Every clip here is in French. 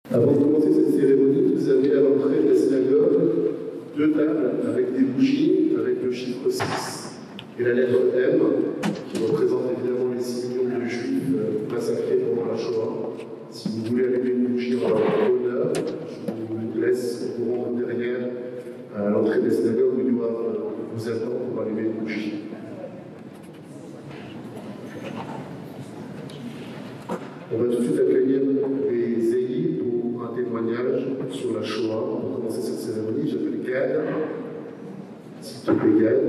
Avant de commencer cette cérémonie, vous avez à l'entrée de la synagogue 2 tables avec des bougies, avec le chiffre 6 et la lettre M, qui représente évidemment les 6 millions de Juifs massacrés pendant la Shoah. Si vous voulez allumer une bougie en leur honneur, je vous laisse vous rendre derrière à l'entrée de la synagogue où ils doivent vous attendre pour allumer une bougie. On va tout de suite accueillir les Zéhi pour un témoignage sur la Shoah. Pour commencer cette cérémonie, j'appelle Gad. S'il te plaît, Gad.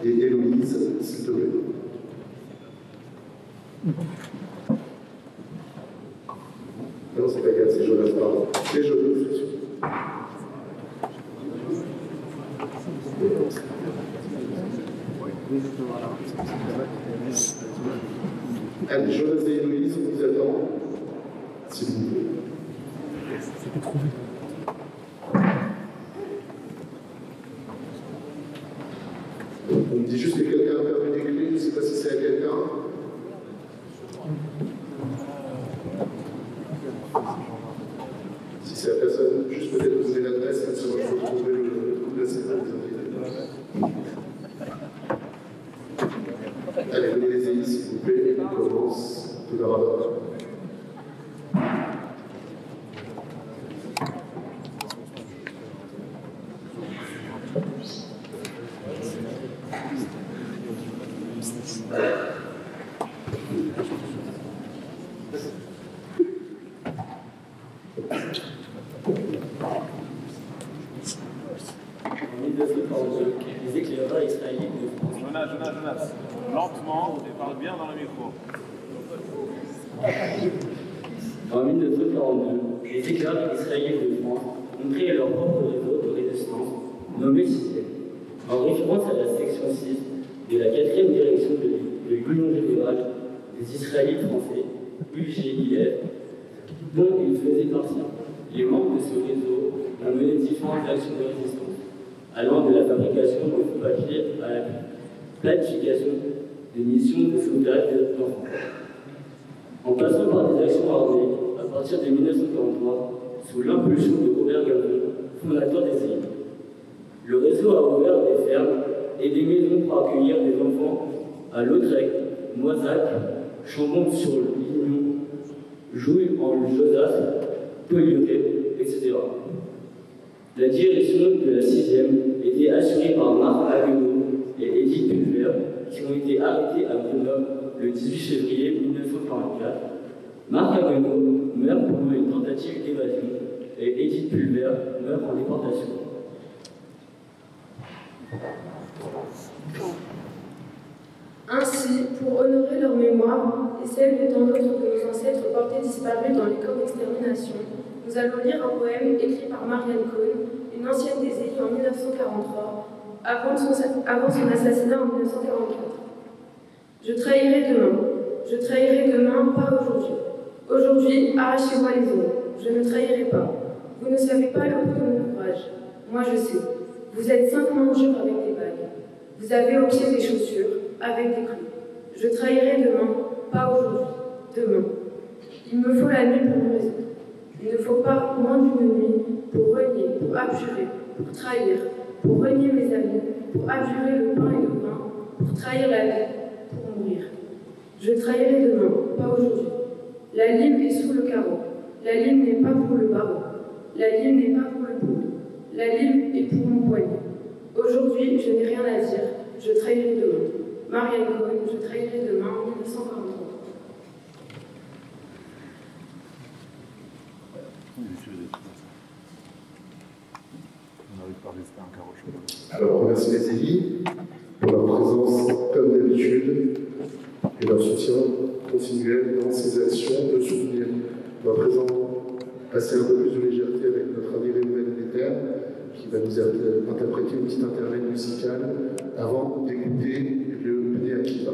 Et Héloïse, s'il te plaît. Non, c'est pas Gad, c'est Jonas, pardon. C'est Jonas, c'est sûr. Allez, Jonas et Héloïse, on vous attend, s'il vous plaît. C'était trop vite. On me dit juste que quelqu'un a perdu des clés, je ne sais pas si c'est à quelqu'un. Si c'est à personne, juste peut-être donner l'adresse, comme ça on va retrouver le coup de la saison. Allez, venez les aider, s'il vous plaît, on commence tout d'abord. Les éclaireurs israéliens de France. Jonas, lentement et parle bien dans le micro. En 1942, les éclaireurs israéliens de France ont créé leur propre réseau de résistance, nommé Système, en référence à la section 6 de la 4e direction de l'Union générale des Israélites français, UGIF, dont ils faisaient partie. Les membres de ce réseau ont mené différentes actions de résistance, allant de la fabrication de faux papiers à la planification des missions de sauvetage d'enfants. En passant par des actions armées, à partir de 1943, sous l'impulsion de Robert Gavin, fondateur des îles. Le réseau a ouvert des fermes et des maisons pour accueillir des enfants à Lautrec, Moissac, Chambon-sur-Lignon, Jouy en Josas, Polioré, etc. La direction de la 6e était assurée par Marc Haguenau et Edith Pulver, qui ont été arrêtés à Grenoble le 18 février 1944. Marc Haguenau meurt pendant une tentative d'évasion et Edith Pulver meurt en déportation. Ainsi, pour honorer leur mémoire et celle de tant d'autres de nos ancêtres portés disparus dans les camps d'extermination, nous allons lire un poème écrit par Marianne Cohn, une ancienne des îles en 1943, avant son assassinat en 1944. Je trahirai demain, pas aujourd'hui. Aujourd'hui, arrachez-moi les os, je ne trahirai pas. Vous ne savez pas le coût de mon courage. Moi je sais. Vous êtes 5 mangeurs avec des bagues. Vous avez au pied des chaussures, avec des clous. Je trahirai demain, pas aujourd'hui. Demain. Il me faut la nuit pour me résoudre. Il ne faut pas moins d'une nuit pour renier, pour abjurer, pour trahir, pour renier mes amis, pour abjurer le pain et le vin, pour trahir la vie, pour mourir. Je trahirai demain, pas aujourd'hui. La lime est sous le carreau. La lime n'est pas pour le barreau. La lime n'est pas pour le coude. La lime est pour mon poignet. Aujourd'hui, je n'ai rien à dire. Je trahirai demain. Marianne Cohn, je trahirai demain, 1943. Alors, on remercie les élus pour leur présence, comme d'habitude, et leur soutien continuel dans ces actions de soutenir. On va présent passer un peu plus de légèreté avec notre ami Réouven Déter, qui va nous interpréter une petite intermède musicale avant d'écouter le Bnei Akiva.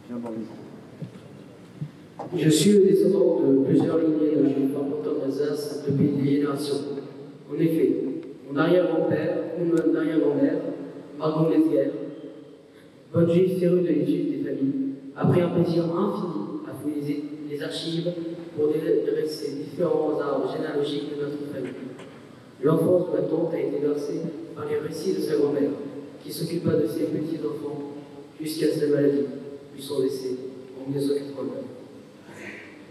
Viens dans le micro. Je suis le descendant de plusieurs lignées de juifs importants d'Alsace depuis des générations. En effet, mon arrière-grand-père ou mon arrière-grand-mère, Margot Lesguer, bonne juive férue de l'étude des familles, a pris un plaisir infini à fouiller les archives pour dresser différents arbres généalogiques de notre famille. L'enfance de ma tante a été bercée par les récits de sa grand-mère, qui s'occupa de ses petits-enfants jusqu'à sa maladie, puis son décès en 1989.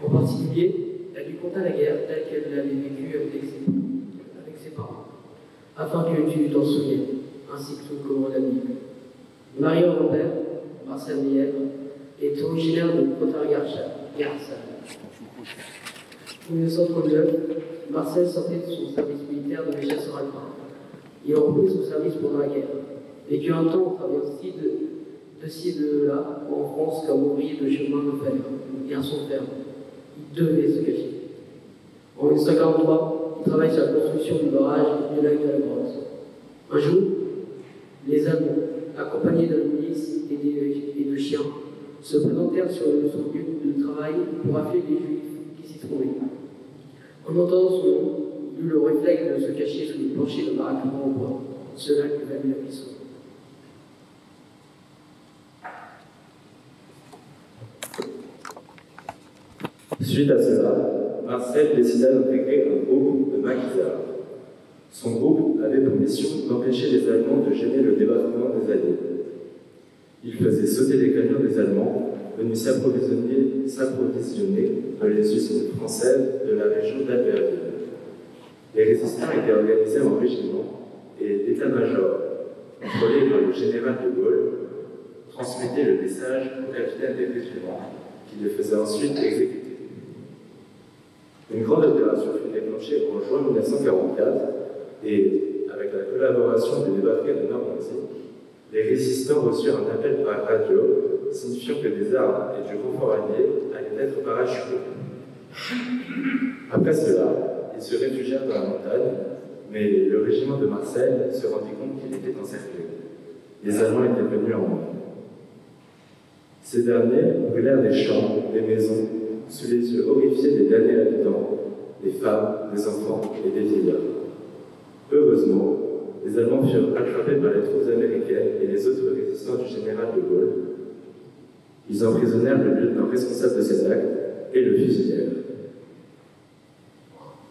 En particulier, elle lui conta la guerre telle qu'elle l'avait vécue avec ses parents, afin que tu t'en souviennes, ainsi que tout commande la Bible. Mon arrière-grand-père, Marcel Meyer, est originaire de Potargarchal. En 1939, Marcel sortait de son service militaire de chasseur alpin. Il a repris son service pendant la guerre. Vécut un temps au travers de ci et de là, en France, comme ouvrier de chemin de fer, garçon de ferme. Il devait se cacher. En 1943, il travaille sur la construction du barrage du lac de la Grotte. Un jour, les Allemands, accompagnés de la milice et de chiens, se présentèrent sur son lieu de travail pour affaler les Juifs qui s'y trouvaient. En entendant son nom, il eut le réflexe de se cacher sous le plancher de baraquement au bois. Cela lui valut la prison. Suite à cela, Marcel décida d'intégrer un groupe de maquisards. Son groupe avait pour mission d'empêcher les Allemands de gêner le débarquement des Alliés. Il faisait sauter les camions des Allemands venus s'approvisionner dans les usines françaises de la région d'Albertville. Les résistants étaient organisés en régiments et l'état-major, contrôlé par le général de Gaulle, transmettait le message au capitaine des régiments qui le faisait ensuite exécuter. Une grande opération fut déclenchée en juin 1944 et, avec la collaboration du débarquement de Normandie, les résistants reçurent un appel par radio signifiant que des armes et du renfort allié allaient être parachutés. Après cela, ils se réfugièrent dans la montagne, mais le régiment de Marcel se rendit compte qu'il était encerclé. Les Allemands étaient venus en main. Ces derniers brûlèrent des champs, des maisons, sous les yeux horrifiés des derniers habitants, des femmes, des enfants et des vieillards. Heureusement, les Allemands furent attrapés par les troupes américaines et les autres résistants du général de Gaulle. Ils emprisonnèrent le lieutenant responsable de ces actes et le fusillèrent.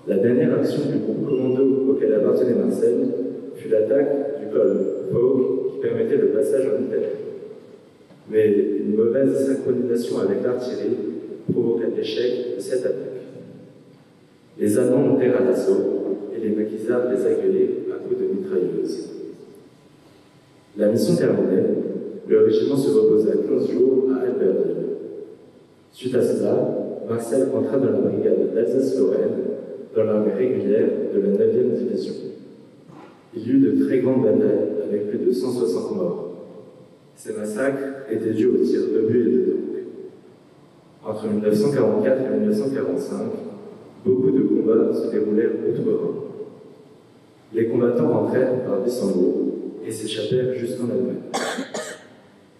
La dernière action du groupe commando auquel appartenait Marcel fut l'attaque du col Vosges qui permettait le passage en Italie. Mais une mauvaise synchronisation avec l'artillerie provoqua l'échec de cette attaque. Les Allemands montèrent à l'assaut et les maquisards les accueillaient à coups de mitrailleuses. La mission terminée, le régiment se reposa 15 jours à Albertville. Suite à cela, Marcel entra dans la brigade d'Alsace-Lorraine dans l'armée régulière de la 9e division. Il y eut de très grandes batailles avec plus de 160 morts. Ces massacres étaient dus aux tirs d'obus et de tanks. Entre 1944 et 1945, beaucoup de combats se déroulèrent outre-Rhin. Les combattants rentrèrent par Wissembourg et s'échappèrent jusqu'en Allemagne.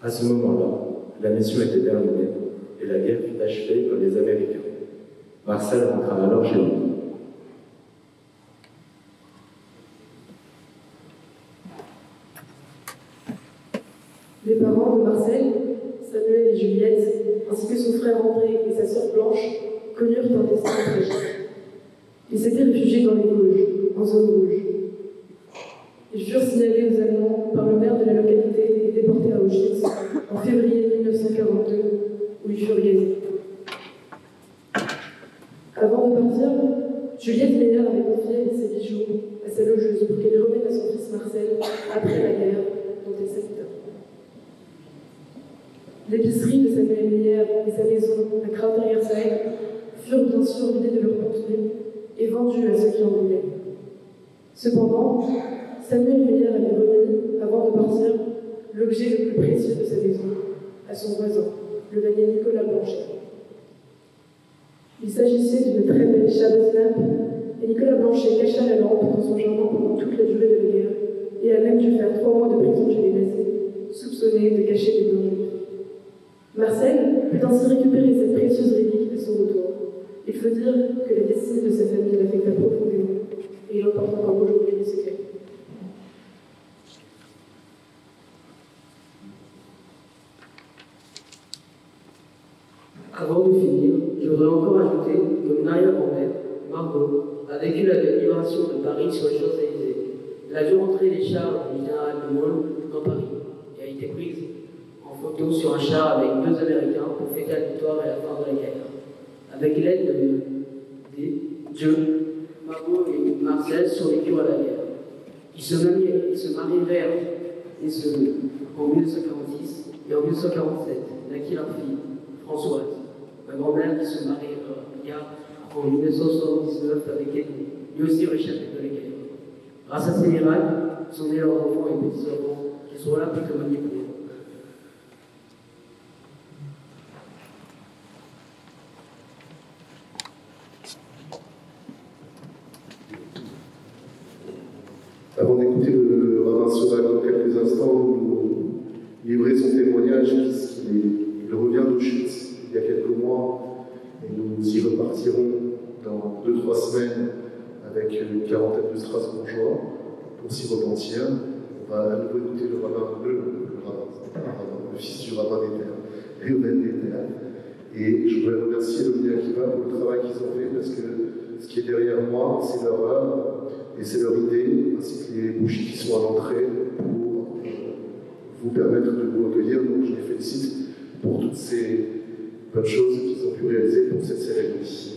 À ce moment-là, la mission était terminée et la guerre fut achevée par les Américains. Marcel rentra alors chez lui. Les parents de Marcel, Samuel et Juliette, ainsi que son frère André et sa sœur Blanche, connurent un destin tragique. Ils s'étaient réfugiés dans les Vosges, en zone rouge. Ils furent signalés aux Allemands par le maire de la localité et déportés à Auschwitz en février 1942, où ils furent gazés. Avant de partir, Juliette Meyer avait confié ses bijoux à sa logeuse pour qu'elle les remette à son fils Marcel après la guerre dont elle s'acquitta. L'épicerie de Samuel Meyer et sa maison à Krautergersheim furent bien sûr vidées de leur contenu et vendues à ceux qui en voulaient. Cependant, Samuel Meyer avait remis, avant de partir, l'objet le plus précieux de sa maison à son voisin, le vannier Nicolas Blanchet. Il s'agissait d'une très belle Shabbat et Nicolas Blanchet cacha la lampe dans son jardin pendant toute la durée de la guerre et a même dû faire 3 mois de prison chez les nazis, soupçonné de cacher des biens juifs. Marcel peut ainsi récupérer cette précieuse relique à son retour. Il faut dire que la destinée de sa famille l'affecta profondément, et il emporte encore aujourd'hui les secrets. Avant de finir, je voudrais encore ajouter que mon arrière-grand-mère, Margot, a vécu la libération de Paris sur les Champs-Élysées. Elle a vu rentrer les chars du général de Gaulle dans Paris et a été prise en photo sur un char avec 2 Américains pour fêter la victoire et la fin de la guerre. Avec l'aide de Dieu, Margot et Marcel survécurent à la guerre. Ils se marièrent en 1946 et en 1947 naquit leur fille, Françoise. Ma grand-mère qui se maria en 1979 avec Edmond, lui aussi réchappé de la guerre. Grâce à ces miracles, sont nés leurs enfants et petits-enfants qui sont là pour témoigner pour eux. Avant d'écouter le rabbin Sauvage dans quelques instants, nous livrer son témoignage, puisqu'il revient d'Auschwitz il y a quelques mois, et nous y repartirons dans 2-3 semaines avec une quarantaine de Strasbourgeois pour s'y repentir. On va à nouveau écouter le fils du rabbin d'Éter, Réhouven d'Éter. Et je voudrais remercier Omni Akiva pour le travail qu'ils ont fait, parce que ce qui est derrière moi, c'est leur œuvre et c'est leur idée, ainsi que les bougies qui sont à l'entrée pour vous permettre de vous recueillir. Donc je les félicite pour toutes ces bonnes choses qu'ils ont pu réaliser pour cette cérémonie.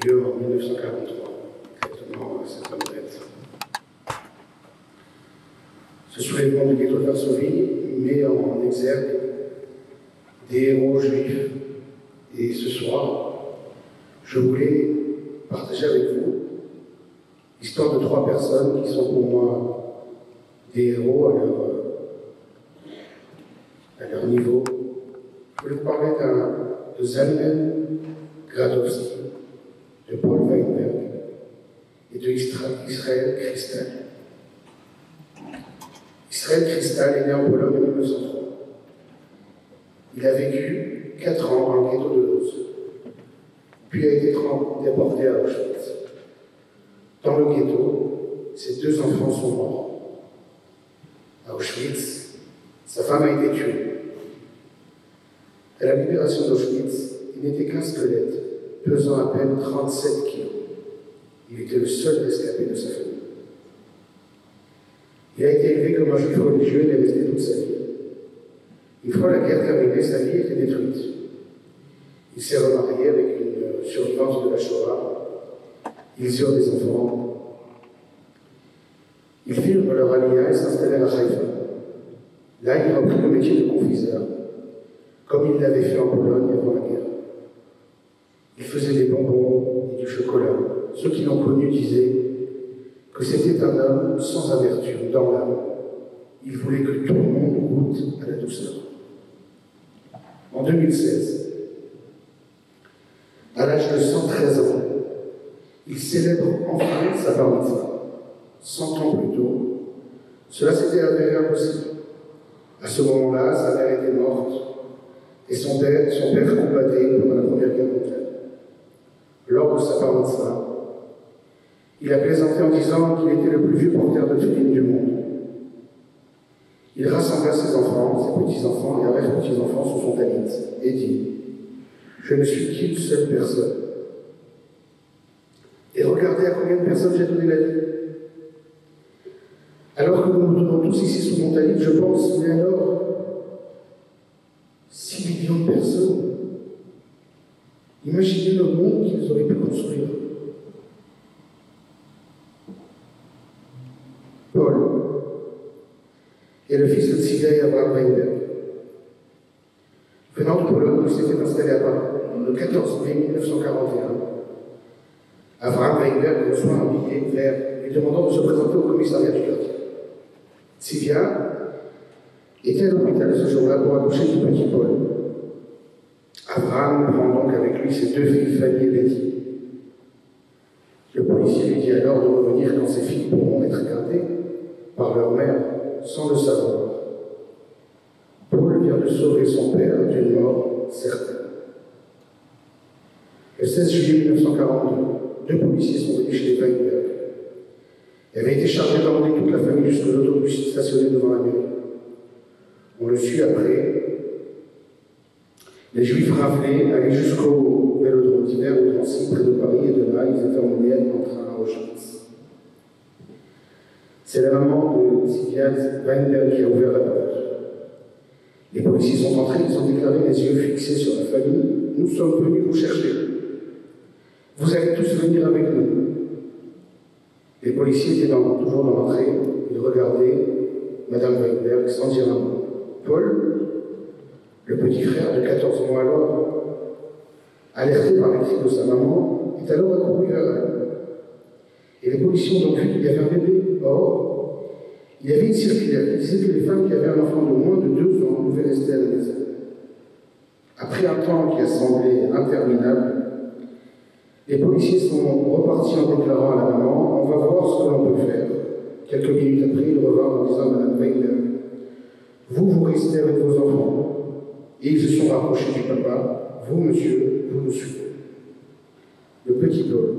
lieu en 1943, exactement à cette même date. Ce soulèvement du ghetto de Varsovie met en exergue des héros juifs. Et ce soir, je voulais partager avec vous l'histoire de 3 personnes qui sont pour moi des héros à leur niveau. Je voulais vous parler de Zalman Gradowski, de Paul Weinberg et de Israël Krystal. Israël Krystal est né en Pologne en 1903. Il a vécu 4 ans dans le ghetto de Łódź, puis a été déporté à Auschwitz. Dans le ghetto, ses 2 enfants sont morts. À Auschwitz, sa femme a été tuée. À la libération d'Auschwitz, il n'était qu'un squelette, pesant à peine 37 kilos. Il était le seul rescapé de sa famille. Il a été élevé comme un juif religieux et est resté toute sa vie. Une fois la guerre terminée, sa vie était détruite. Il s'est remarié avec une survivante de la Shoah. Ils eurent des enfants. Ils firent leur aliyah et s'installèrent à Haïfa. Là, il reprit le métier de confiseur, comme il l'avait fait en Pologne avant la guerre. Il faisait des bonbons et du chocolat. Ceux qui l'ont connu disaient que c'était un homme sans amertume dans l'âme. Il voulait que tout le monde goûte à la douceur. En 2016, à l'âge de 113 ans, il célèbre enfin sa bar mitzvah. 100 ans plus tôt, cela s'était avéré impossible. À ce moment-là, sa mère était morte et son père combattait pendant la Première Guerre mondiale. Lors de sa bar mitzvah, il a plaisanté en disant qu'il était le plus vieux porteur de tefilin du monde. Il rassembla ses enfants, ses petits-enfants et arrière-petits-enfants sous son talit et dit « Je ne suis qu'une seule personne. Et regardez à combien de personnes j'ai donné la vie. Alors que nous nous donnons tous ici sous mon talit, je pense, mais alors, 6 millions de personnes. Imaginez le monde qu'ils auraient pu construire. » Paul est le fils de Tzivia et Abraham Weinberg. Venant de Pologne, il s'était installé à Paris le 14 mai 1941. Abraham Weinberg reçoit un billet vert lui demandant de se présenter au commissariat du quartier. Tzivia était à l'hôpital ce jour-là pour accoucher du petit Paul. Abraham prend donc avec lui ses 2 filles, Fanny et Betty. Le policier lui dit alors de revenir quand ses filles pourront être gardées par leur mère sans le savoir. Paul vient de sauver son père d'une mort certaine. Le 16 juillet 1942, 2 policiers sont venus chez les Weinberg. Ils avaient été chargés d'emmener toute la famille jusqu'à l'autobus stationné devant la mairie. On le suit après. Les Juifs raflés allaient jusqu'au vélodrome d'hiver au Drancy, près de Paris, et de là, ils étaient emmenés en train à Auschwitz. C'est la maman de Tzivia Weinberg qui a ouvert la porte. Les policiers sont entrés, ils ont déclaré les yeux fixés sur la famille. Nous sommes venus vous chercher. Vous allez tous venir avec nous. Les policiers étaient toujours dans l'entrée. Ils regardaient Madame Weinberg sans dire un mot. Paul, le petit frère de 14 mois alors, alerté par les cris de sa maman, est alors accouru vers elle. Et les policiers ont donc vu qu'il y avait un bébé. Or, il y avait une circulaire qui disait que les femmes qui avaient un enfant de moins de 2 ans pouvaient rester à la maison. Après un temps qui a semblé interminable, les policiers sont repartis en déclarant à la maman « On va voir ce que l'on peut faire ». Quelques minutes après, ils revinrent en disant à Mme Weinberg « Vous restez avec vos enfants ». Et ils se sont rapprochés du papa. « Vous, monsieur, vous nous suivez ». Le petit Paul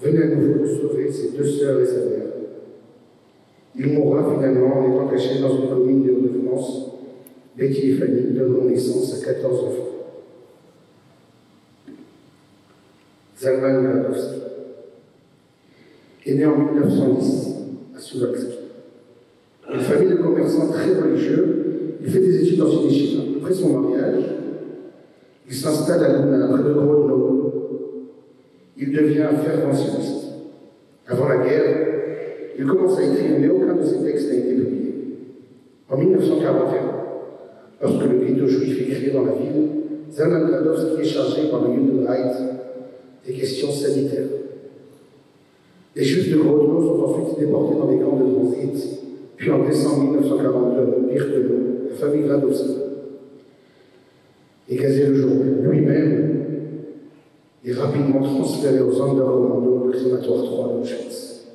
venait à nouveau de sauver ses 2 sœurs et sa mère. Il mourra finalement en étant caché dans une commune de Hauts-de-France. Betty et Fanny donneront naissance à 14 enfants. Zalman Gradowski est né en 1910 à Suwałki. Une famille de commerçants très religieux, il fait des études dans une yeshiva. Après son mariage, il s'installe à Luna, près de Grodno. il devient fervent sioniste. Avant la guerre, il commence à écrire, mais aucun de ses textes n'a été publié. En 1941, lorsque le ghetto juif est créé dans la ville, Zalman Gradovski est chargé par le Judenreich des questions sanitaires. Les Juifs de Grodno sont ensuite déportés dans les camps de transit, puis en décembre 1942, à Birkenau, la famille Gradovski est gazée le jour lui-même est rapidement transféré au Sonderkommando, le crématoire 3 d'Auschwitz.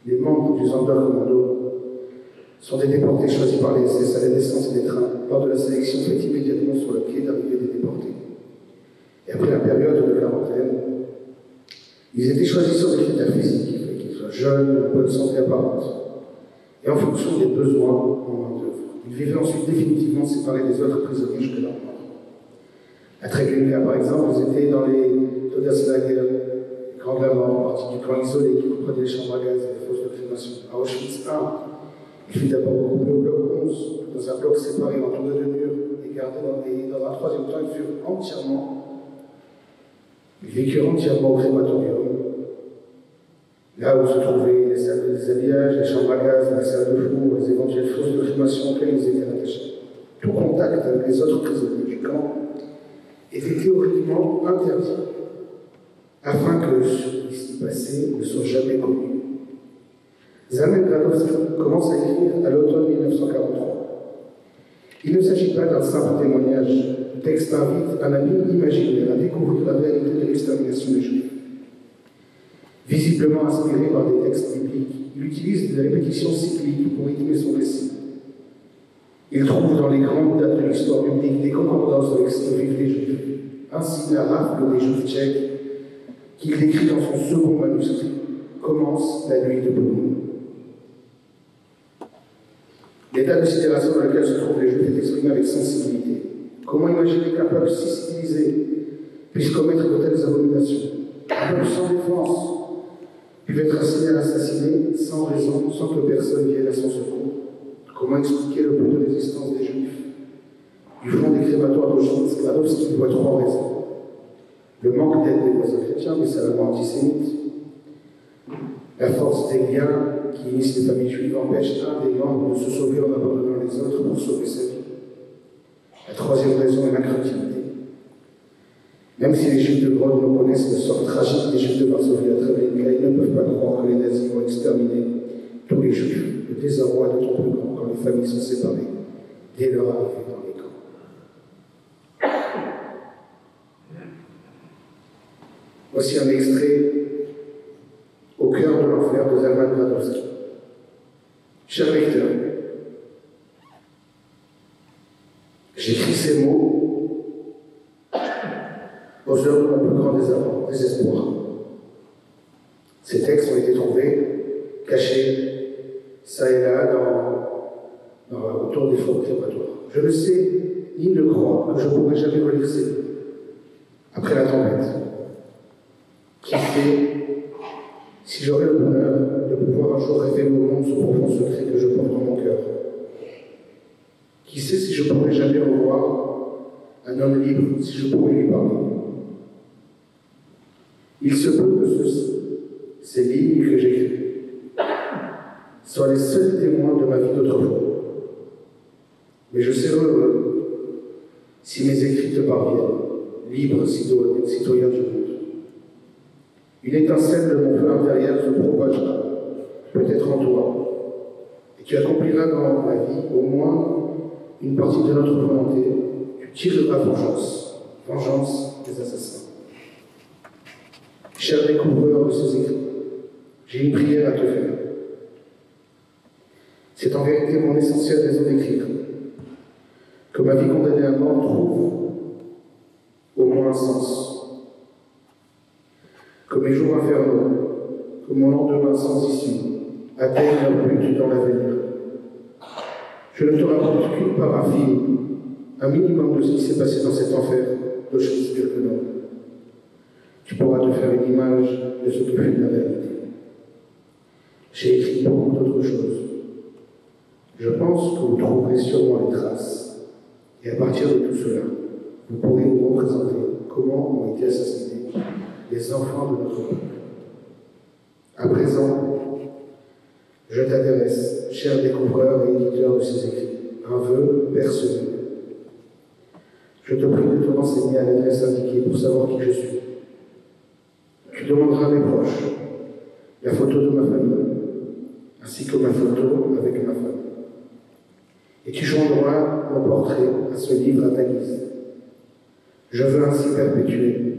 Les membres du Sonderkommando sont des déportés choisis par les SS à la descente des trains lors de la sélection faite immédiatement sur le quai d'arrivée des déportés. Et après la période de quarantaine, ils étaient choisis sur des critères physiques, il fallait qu'ils soient jeunes, en bonne santé apparente, et en fonction des besoins en main-d'œuvre. Ils vivaient ensuite définitivement séparés des autres prisonniers jusqu'à leur mort. À Treblinka, par exemple, ils étaient dans les Todeslager, les camps de la mort, partie du camp isolé qui comprenait les chambres à gaz et les fosses de crémation. À Auschwitz I, il fut d'abord regroupé au bloc 11, dans un bloc séparé entouré de murs et gardé dans un troisième temps, ils vécurent entièrement au crématorium, là où se trouvaient les salles de déshabillage, les chambres à gaz, les salles de four, les éventuelles fosses de crémation auxquelles ils étaient attachés. Tout contact avec les autres prisonniers du camp était théoriquement interdit, afin que ce qui s'y passait ne soit jamais connu. Zalman Gradovski commence à écrire à l'automne 1943. Il ne s'agit pas d'un simple témoignage. Le texte invite un ami imaginaire à découvrir la réalité de l'extermination des Juifs. Visiblement inspiré par des textes bibliques, il utilise des répétitions cycliques pour rythmer son récit. Il trouve dans les grandes dates de l'histoire biblique des concordances avec ce que vivent les Juifs, ainsi la rafle des Juifs tchèques, qu'il décrit dans son second manuscrit, commence la nuit de Purim. L'état de sidération dans lequel se trouvent les Juifs est exprimé avec sensibilité. Comment imaginer qu'un peuple si civilisé puisse commettre de telles abominations? Un peuple sans défense puisse être assassiné sans raison, sans que personne vienne à son secours. Comment expliquer le peu de résistance des Juifs? Du front des crématoires d'Auschwitz, Gradovski voit trois raisons. Le manque d'aide des voisins chrétiens, mais seulement antisémites. La force des liens qui unissent les familles juives empêche un des membres de se sauver en abandonnant les autres pour sauver sa vie. La troisième raison est l'incrédulité. Même si les Juifs de Grodno connaissent le sort tragique des Juifs de Varsovie à Treblinka, ils ne peuvent pas croire que les nazis vont exterminer tous les Juifs. Le désarroi est d'autant plus grand quand les familles sont séparées dès leur arrivée dans les camps. Voici un extrait au cœur de l'enfer de Zalman Gradovski. Cher lecteur, j'écris ces mots aux heures de mon plus grand désespoir. Ces textes ont été trouvés, cachés, ça et là, autour des fours crématoires. Je ne sais, ni ne crois que je pourrai jamais relire ces mots. Après la tempête, qui sait si j'aurai le bonheur de pouvoir un jour révéler au monde ce profond secret que je porte dans mon cœur? Qui sait si je pourrai jamais revoir un homme libre, si je pourrai lui parler? Il se peut que ces lignes que j'écris soient les seuls témoins de ma vie d'autrefois. Mais je serai heureux si mes écrits te parviennent, libres citoyens du monde. Une étincelle de mon feu intérieur se propagera, peut-être en toi, et tu accompliras dans ma vie au moins une partie de notre volonté. Tu tireras vengeance des assassins. Cher découvreur de ces écrits, j'ai une prière à te faire. C'est en vérité mon essentiel raison d'écrire, que ma vie condamnée à mort trouve au moins un sens. Que mes jours infernaux, que mon lendemain sans issue, atteignent leur but dans l'avenir. Je ne te rapporte qu'une part infime, un minimum de ce qui s'est passé dans cet enfer d'Auschwitz-Birkenau. Tu pourras te faire une image de ce que fut la réalité. J'ai écrit beaucoup d'autres choses. Je pense que vous trouverez sûrement les traces. Et à partir de tout cela, vous pourrez vous représenter comment ont été assassinés les enfants de notre peuple. À présent, je t'adresse, cher découvreur et éditeur de ces écrits, un vœu personnel. Je te prie de te renseigner à l'adresse indiquée pour savoir qui je suis. Tu demanderas à mes proches la photo de ma famille, ainsi que ma photo avec ma femme. Et tu joindras mon portrait à ce livre à ta guise. Je veux ainsi perpétuer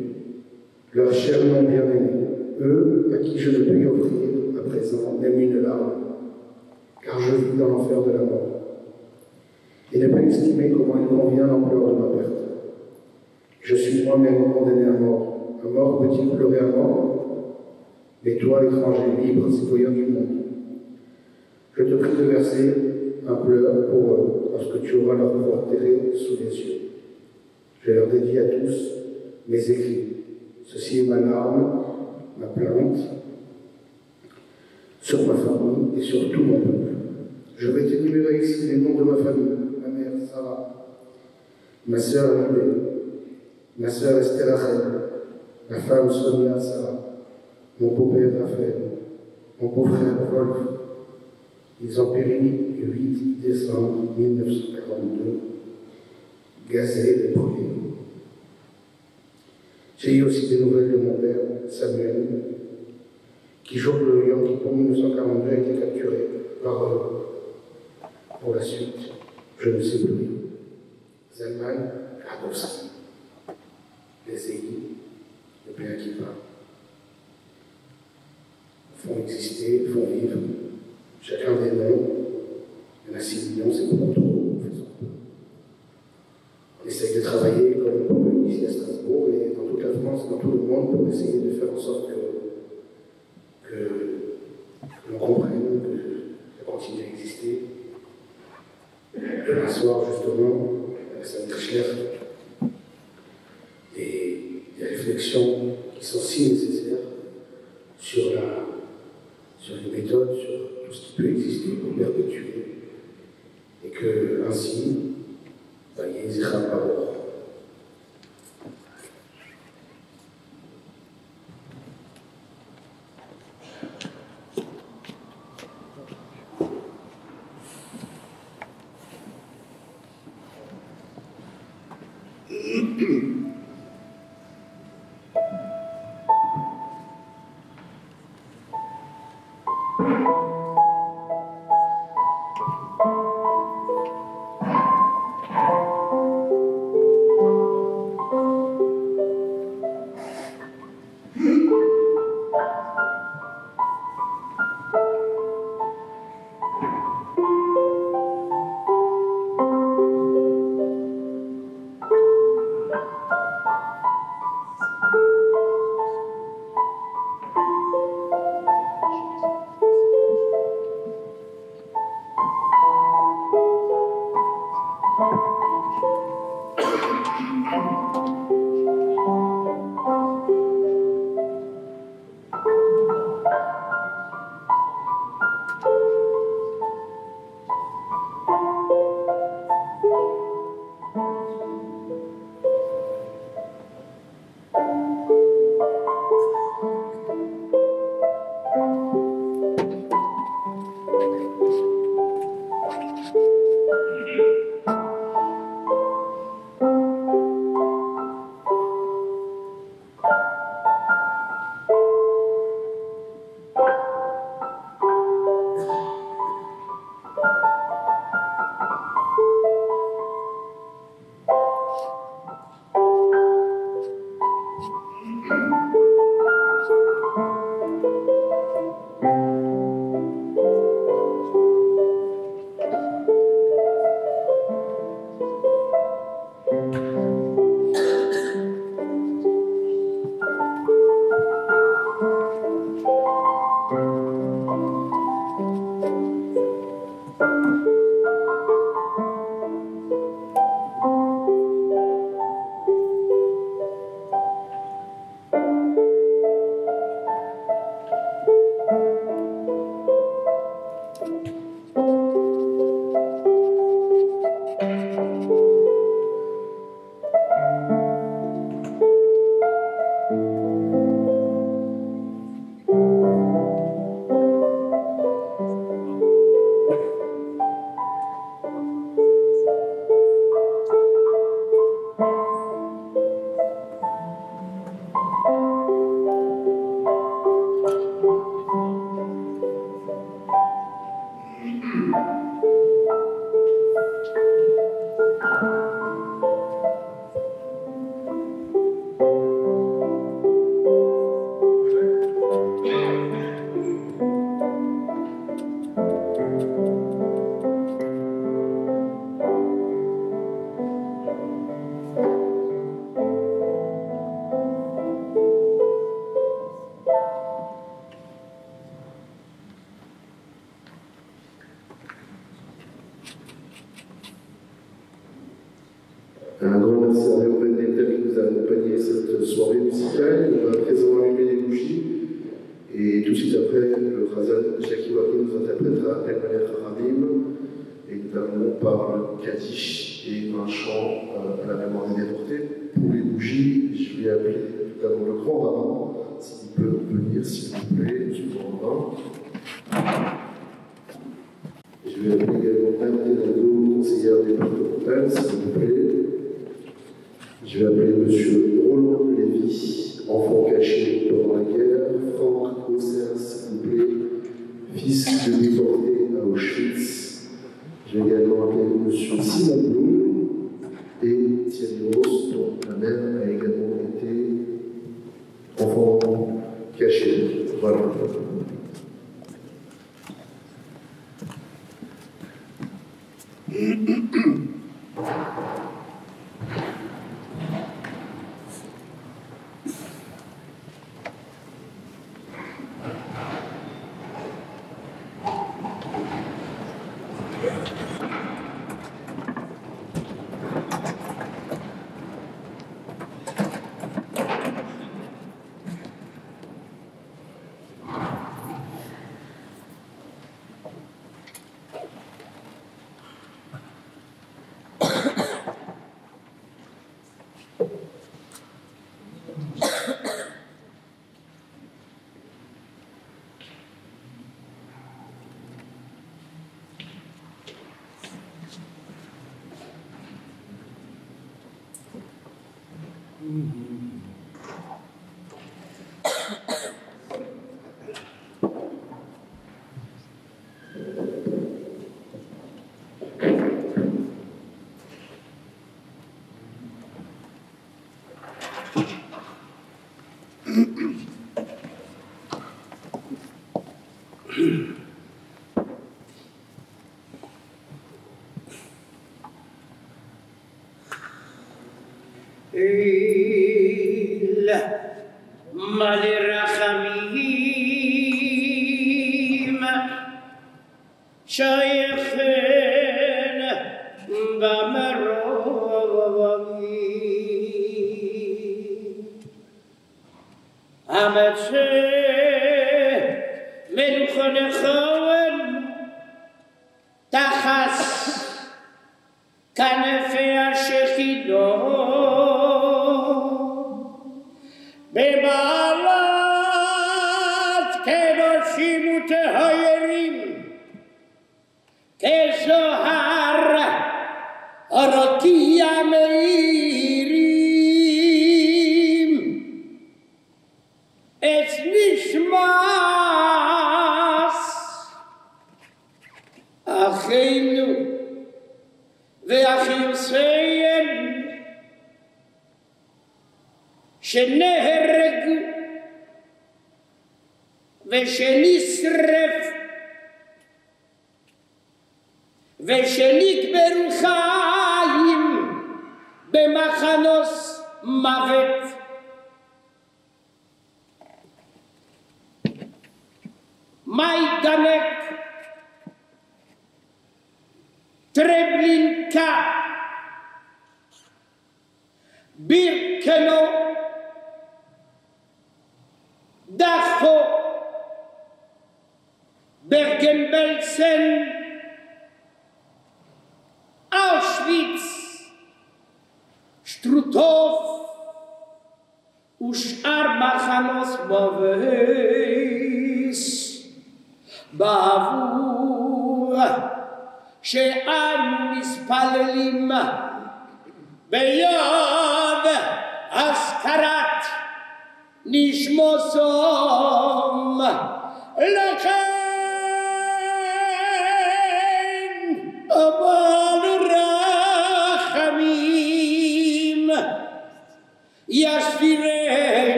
leur chèrement bien-aimés, eux à qui je ne peux y offrir à présent même une larme, car je vis dans l'enfer de la mort, et ne peux estimer comment il convient l'ampleur de ma perte. Je suis moi-même condamné à mort. Un mort peut-il pleurer à mort? Mais toi, étranger, libre, citoyen du monde, je te prie de verser un pleur pour eux, lorsque tu auras leur corps enterré sous les yeux. Je leur dédie à tous mes écrits. Ceci est ma larme, ma plainte, sur ma famille et sur tout mon peuple. Je vais t'énumérer ici les noms de ma famille. Ma mère, Sarah, ma sœur, Libé, ma sœur, Esther Rachel, ma femme, Sonia, Sarah, mon beau-père, Raphaël, mon beau-frère, Wolf. Ils ont péri le 8 décembre 1942, gazés et brûlés. J'ai eu aussi des nouvelles de mon père, Samuel, qui, jour de Yom Kippour 1942, a été capturé par eux. Pour la suite, je ne sais plus. Zalman, Radovski, les Zéhi, le Père Akiva, font exister, font vivre. Chacun des noms, il y en a 6 millions, c'est beaucoup trop. On essaye de travailler comme on peut ici à Strasbourg et dans toute la France, dans tout le monde, pour essayer de faire en sorte que l'on comprenne, que ça continue à exister. Demain soir, justement, à la salle Trichler, des réflexions qui sont si nécessaires sur les méthodes, sur tout ce qui peut exister pour perpétuer, et que ainsi, il y ait Zichram Baruch. cette soirée musicale. On va à présent allumer les bougies. Et tout de suite après, le Khazan Jackie Wakin nous interprétera El Malek Haramim, et notamment par le Kaddish et un chant à la mémoire des déportés. Pour les bougies, je vais appeler notamment le grand rabbin, s'il peut venir, s'il vous plaît, monsieur le grand rabbin. Je vais appeler également Anne Denado, conseillère départementale, s'il vous plaît. Je vais appeler monsieur Roland Lévy, enfant caché pendant la guerre. Franck Auxerre, s'il vous plaît, fils de déporté à Auschwitz. Je vais également appeler monsieur Simon Blum et Thierry Ross, dont la mère a également été enfant caché. Voilà.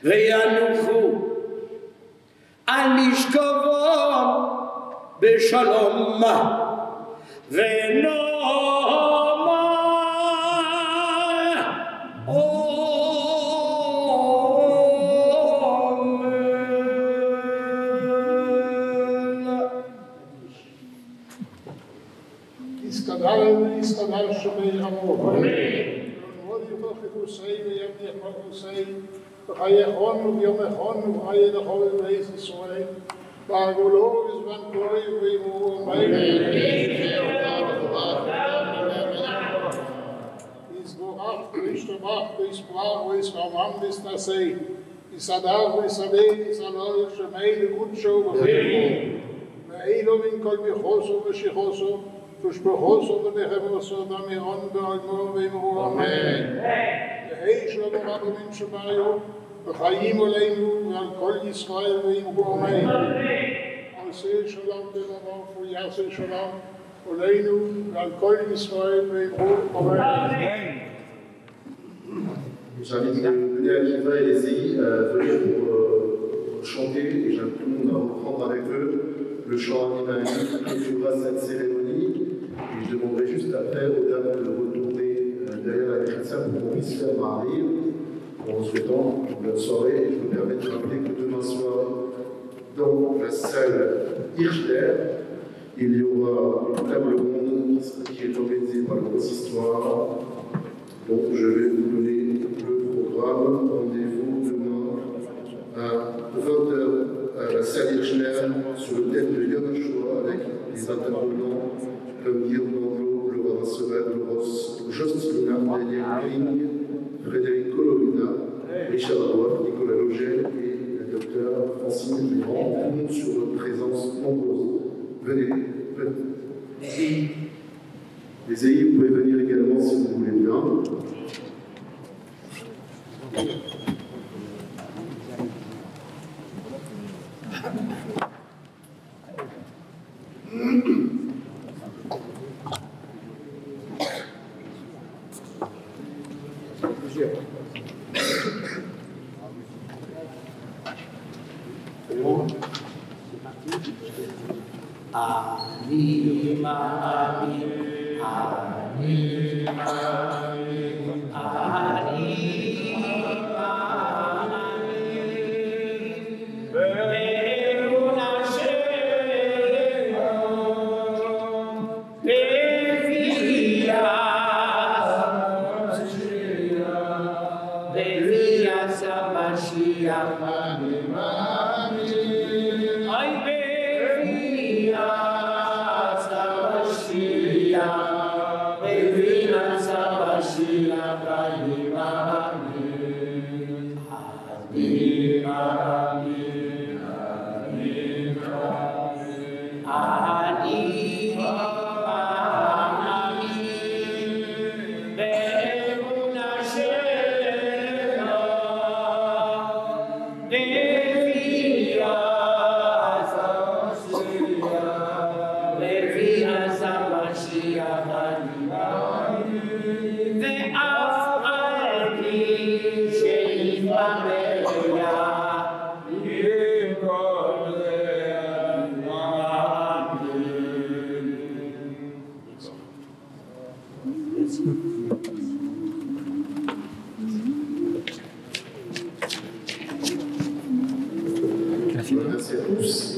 וינוחו על משכבו בשלום ונאמר יסתדר שמי עמו. ולמוד יפוך יחוסי ויבני יחוסי וחייכון וביומכון וחיי לכל בית ישראל בעגולו בזמן כוי וימו אמן. יסבורך וישתבח ויספרח ויסרבם ויסנסי יסדר ויסדר יסדר שמי לקודשו וחימו ואילו מן כל מחוסו ושיחוסו תושבחוסו ונכבוסו דמירון בעלמו ואמרו אמן. יהי שלום רבנים שמריו וחיים עלינו ועל כל ישראל ואמרו אמן. עשה שלום במרוף ויעשה שלום עלינו ועל כל ישראל ואמרו אמן. J'invite les Akiva et les EI à venir pour chanter et j'invite tout le monde à reprendre avec eux le chant animalique qui clôturera cette cérémonie. Et je demanderai juste après aux dames de retourner derrière la Mechitza pour qu'on puisse faire Maharir en vous souhaitant une bonne soirée. Et je me permets de rappeler que demain soir, dans la salle Hirschler, il y aura une table ronde qui est organisée par le consistoire. Donc je vais vous donner le programme. Rendez-vous demain à 20h à la salle Hirschler sur le thème de Yom HaShoah avec les intervenants comme Guillaume Danglot, Laura Rasseval, Jostina, Daniel Kring, Frédéric Colomina, Richard Arouaf, Nicolas Logel et le docteur Francine Véran. Tout le monde sur votre présence nombreuse. Venez, venez. Les EI, vous pouvez venir également si vous voulez bien. Merci à tous.